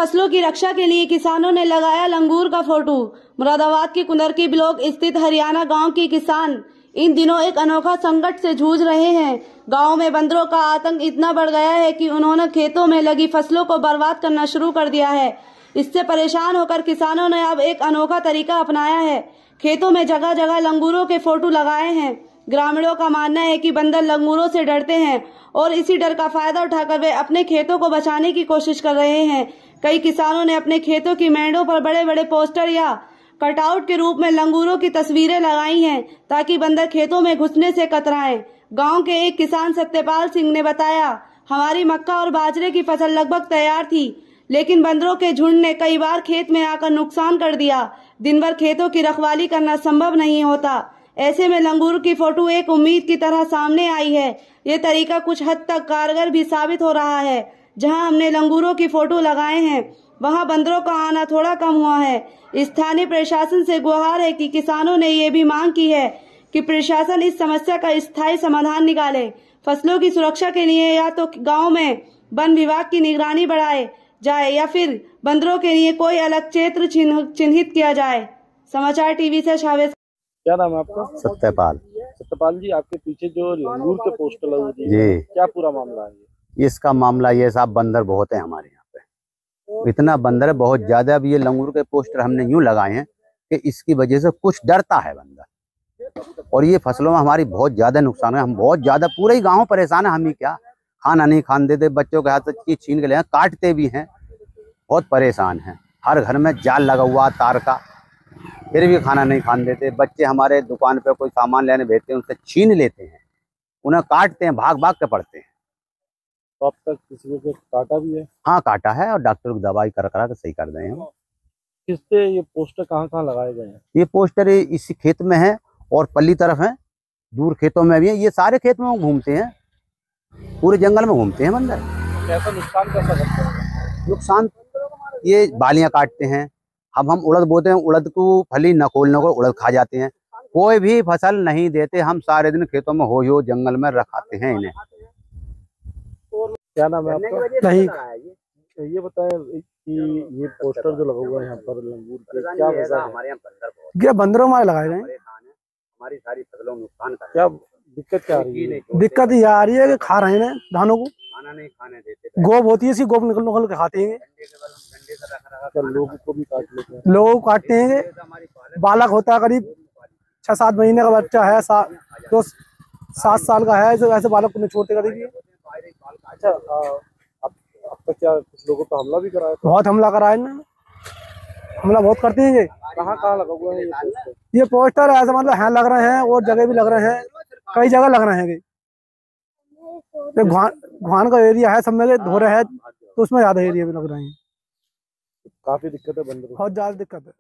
फसलों की रक्षा के लिए किसानों ने लगाया लंगूर का फोटो। मुरादाबाद के कुंदरकी ब्लॉक स्थित हरियाणा गांव के किसान इन दिनों एक अनोखा संकट से जूझ रहे हैं। गांव में बंदरों का आतंक इतना बढ़ गया है कि उन्होंने खेतों में लगी फसलों को बर्बाद करना शुरू कर दिया है। इससे परेशान होकर किसानों ने अब एक अनोखा तरीका अपनाया है। खेतों में जगह जगह लंगूरों के फोटो लगाए हैं। ग्रामीणों का मानना है कि बंदर लंगूरों से डरते हैं और इसी डर का फायदा उठाकर वे अपने खेतों को बचाने की कोशिश कर रहे हैं। कई किसानों ने अपने खेतों की मेंढों पर बड़े बड़े पोस्टर या कटआउट के रूप में लंगूरों की तस्वीरें लगाई हैं ताकि बंदर खेतों में घुसने से कतराएं। गांव के एक किसान सत्यपाल सिंह ने बताया, हमारी मक्का और बाजरे की फसल लगभग तैयार थी, लेकिन बंदरों के झुंड ने कई बार खेत में आकर नुकसान कर दिया। दिन भर खेतों की रखवाली करना संभव नहीं होता। ऐसे में लंगूर की फोटो एक उम्मीद की तरह सामने आई है। ये तरीका कुछ हद तक कारगर भी साबित हो रहा है। जहां हमने लंगूरों की फोटो लगाए हैं वहां बंदरों का आना थोड़ा कम हुआ है। स्थानीय प्रशासन से गुहार है कि किसानों ने ये भी मांग की है कि प्रशासन इस समस्या का स्थायी समाधान निकाले। फसलों की सुरक्षा के लिए या तो गांव में वन विभाग की निगरानी बढ़ाए जाए या फिर बंदरों के लिए कोई अलग क्षेत्र चिन्हित किया जाए। समाचार टीवी से शावेद। क्या नाम है आपका? सत्यपाल। सत्यपाल जी, आपके पीछे जो लंगूर के पोस्टर लगे जी, क्या पूरा मामला है? इसका मामला ये साहब, बंदर बहुत है हमारे यहाँ पे, इतना बंदर है बहुत ज्यादा। अब ये लंगूर के पोस्टर हमने यूं लगाए हैं कि इसकी वजह से कुछ डरता है बंदर, और ये फसलों में हमारी बहुत ज्यादा नुकसान है। हम बहुत ज्यादा, पूरे ही गाँव परेशान है। हम ही क्या, खाना नहीं खाने देते, बच्चों के हाथ से छीन के ले काटते भी हैं, बहुत परेशान हैं। हर घर में जाल लगा हुआ तार का, फिर भी खाना नहीं खाने देते। बच्चे हमारे दुकान पे कोई सामान लेने भेजते हैं, उनसे छीन लेते हैं, उन्हें काटते हैं, भाग भाग के पड़ते हैं। तो अब तक किसी को काटा भी है? हाँ, काटा है, और डॉक्टर की दवाई करा के सही कर दें हम। किससे ये पोस्टर कहाँ लगाए गए हैं? ये पोस्टर इसी खेत में है और पल्ली तरफ है, दूर खेतों में भी है। ये सारे खेत में घूमते हैं, पूरे जंगल में घूमते हैं बंदर। कैसा नुकसान कैसा करते हैं? नुकसान ये बालियां काटते हैं। हम उड़द बोते हैं, उड़द को फली नकोल उड़द खा जाते हैं। कोई भी फसल नहीं देते, हम सारे दिन खेतों में हो जंगल में रखाते हैं इन्हें। क्या नाम है आपका? नहीं, ये बताएं कि ये पोस्टर जो लगा हुआ है यहाँ पर लंगूर के, क्या वजह है? हमारे यहाँ बंदर बहुत, क्या बंदरों में लगाए गए? हमारी सारी फसलों में नुकसान कर। क्या दिक्कत क्या आ रही है? दिक्कत ये आ रही है कि खा रहे हैं धानों को, खाना नहीं खाने देते, गोब होती है, इसी गोब निकल के खाते हैं। लोगों को भी काट लेते हैं? लोगों को काटते हैं। बालक होता है करीब 6-7 महीने का बच्चा है, 7 साल का है, जो ऐसे बालक को नहीं छोड़ते करीब। अच्छा, अब तक क्या कुछ लोगों पर हमला भी कराया? बहुत हमला कराए ना, हमला बहुत करते हैं। ये कहाँ लगा हुआ है ये पोस्टर? ऐसा मतलब है लग रहे हैं, और जगह भी लग रहे हैं, कई जगह लग रहे हैं। घान का एरिया है, सब में धोरे है, तो उसमें ज्यादा एरिया भी लग रहे हैं। काफी दिक्कत है बंदरों, बहुत ज्यादा दिक्कत है।